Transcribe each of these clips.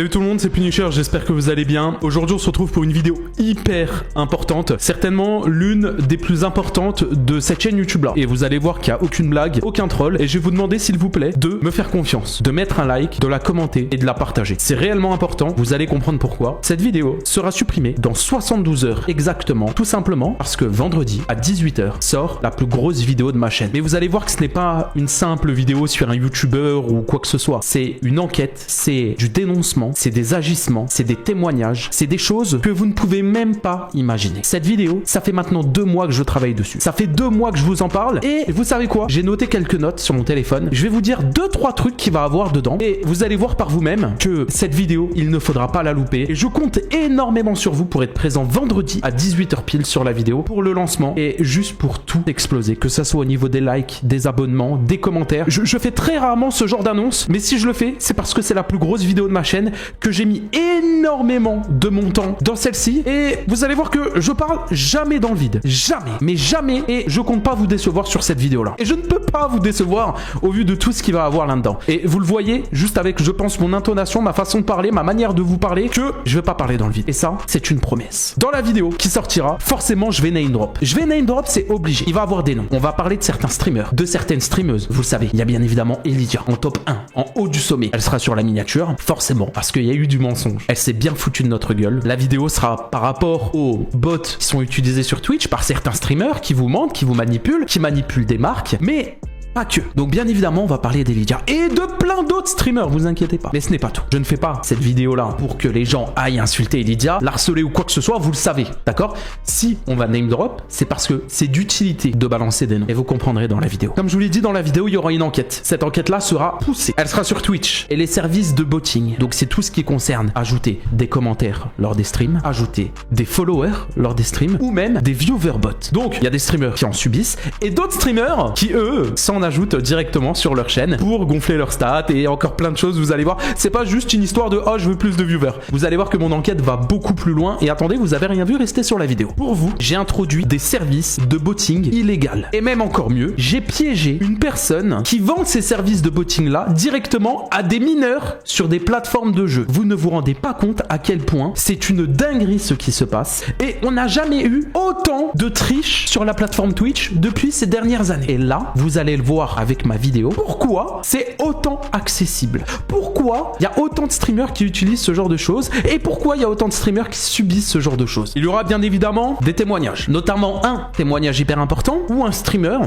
Salut tout le monde, c'est Punisher, j'espère que vous allez bien. Aujourd'hui on se retrouve pour une vidéo hyper importante, certainement l'une des plus importantes de cette chaîne YouTube là. Et vous allez voir qu'il n'y a aucune blague, aucun troll, et je vais vous demander s'il vous plaît de me faire confiance, de mettre un like, de la commenter et de la partager. C'est réellement important, vous allez comprendre pourquoi. Cette vidéo sera supprimée dans 72 heures exactement, tout simplement parce que vendredi à 18 h sort la plus grosse vidéo de ma chaîne. Mais vous allez voir que ce n'est pas une simple vidéo sur un YouTuber ou quoi que ce soit, c'est une enquête, c'est du dénoncement, c'est des agissements, c'est des témoignages, c'est des choses que vous ne pouvez même pas imaginer. Cette vidéo, ça fait maintenant 2 mois que je travaille dessus. Ça fait 2 mois que je vous en parle et vous savez quoi? J'ai noté quelques notes sur mon téléphone. Je vais vous dire 2-3 trucs qu'il va avoir dedans et vous allez voir par vous-même que cette vidéo, il ne faudra pas la louper. Et je compte énormément sur vous pour être présent vendredi à 18 h pile sur la vidéo pour le lancement et juste pour tout exploser, que ça soit au niveau des likes, des abonnements, des commentaires. Je fais très rarement ce genre d'annonce, mais si je le fais, c'est parce que c'est la plus grosse vidéo de ma chaîne, que j'ai mis énormément de mon temps dans celle-ci et vous allez voir que je parle jamais dans le vide. Jamais, mais jamais, et je compte pas vous décevoir sur cette vidéo-là. Et je ne peux pas vous décevoir au vu de tout ce qu'il va avoir là-dedans. Et vous le voyez juste avec, je pense, mon intonation, ma façon de parler, ma manière de vous parler, que je vais pas parler dans le vide. Et ça, c'est une promesse. Dans la vidéo qui sortira, forcément, je vais name drop. Je vais name drop, c'est obligé. Il va avoir des noms. On va parler de certains streamers, de certaines streameuses. Vous le savez, il y a bien évidemment Elydia en top 1, en haut du sommet. Elle sera sur la miniature, forcément, parce qu'il y a eu du mensonge. Elle s'est bien foutue de notre gueule. La vidéo sera par rapport aux bots qui sont utilisés sur Twitch par certains streamers qui vous mentent, qui vous manipulent, qui manipulent des marques, mais pas que. Donc bien évidemment, on va parler d'Elydia et de plein d'autres streamers, vous inquiétez pas. Mais ce n'est pas tout. Je ne fais pas cette vidéo-là pour que les gens aillent insulter Elydia, l'harceler ou quoi que ce soit, vous le savez, d'accord? Si on va name drop, c'est parce que c'est d'utilité de balancer des noms. Et vous comprendrez dans la vidéo. Comme je vous l'ai dit, dans la vidéo, il y aura une enquête. Cette enquête-là sera poussée. Elle sera sur Twitch et les services de botting. Donc c'est tout ce qui concerne ajouter des commentaires lors des streams, ajouter des followers lors des streams, ou même des viewer bots. Donc il y a des streamers qui en subissent et d'autres streamers qui, eux, s'en ajoutent directement sur leur chaîne pour gonfler leurs stats et encore plein de choses. Vous allez voir, c'est pas juste une histoire de oh je veux plus de viewers. Vous allez voir que mon enquête va beaucoup plus loin et attendez, vous avez rien vu, restez sur la vidéo. Pour vous, j'ai introduit des services de botting illégal et même encore mieux, j'ai piégé une personne qui vend ces services de botting là directement à des mineurs sur des plateformes de jeux. Vous ne vous rendez pas compte à quel point c'est une dinguerie ce qui se passe et on n'a jamais eu autant de triche sur la plateforme Twitch depuis ces dernières années. Et là, vous allez le voir avec ma vidéo. Pourquoi c'est autant accessible? Pourquoi il y a autant de streamers qui utilisent ce genre de choses? Et pourquoi il y a autant de streamers qui subissent ce genre de choses? Il y aura bien évidemment des témoignages, notamment un témoignage hyper important où un streamer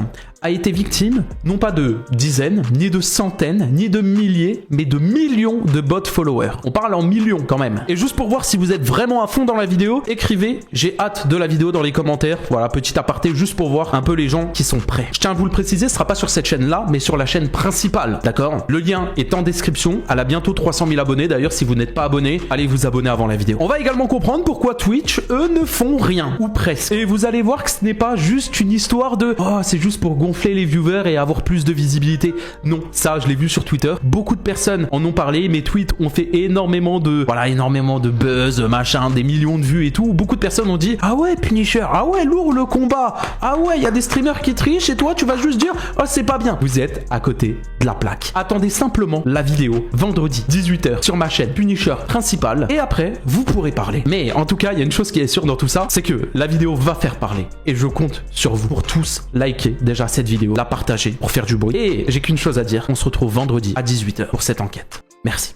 a été victime non pas de dizaines, ni de centaines, ni de milliers, mais de millions de bot followers. On parle en millions quand même. Et juste pour voir si vous êtes vraiment à fond dans la vidéo, écrivez « J'ai hâte de la vidéo » dans les commentaires. Voilà, petit aparté juste pour voir un peu les gens qui sont prêts. Je tiens à vous le préciser, ce sera pas sur cette chaîne-là, mais sur la chaîne principale, d'accord? Le lien est en description. Elle a bientôt 300 000 abonnés. D'ailleurs, si vous n'êtes pas abonné, allez vous abonner avant la vidéo. On va également comprendre pourquoi Twitch, eux, ne font rien, ou presque. Et vous allez voir que ce n'est pas juste une histoire de « Oh, c'est juste pour gonfler les viewers et avoir plus de visibilité. » Non, ça, je l'ai vu sur Twitter. Beaucoup de personnes en ont parlé. Mes tweets ont fait énormément de buzz, machin, des millions de vues et tout. Beaucoup de personnes ont dit « Ah ouais, Punisher, ah ouais, lourd le combat. Ah ouais, il y a des streamers qui trichent et toi, tu vas juste dire « Oh, c'est pas bien. » Vous êtes à côté de la plaque. Attendez simplement la vidéo vendredi 18 h sur ma chaîne Punisher principale et après vous pourrez parler. Mais en tout cas, il y a une chose qui est sûre dans tout ça, c'est que la vidéo va faire parler et je compte sur vous pour tous liker déjà cette vidéo, la partager pour faire du bruit. Et j'ai qu'une chose à dire, on se retrouve vendredi à 18 h pour cette enquête. Merci.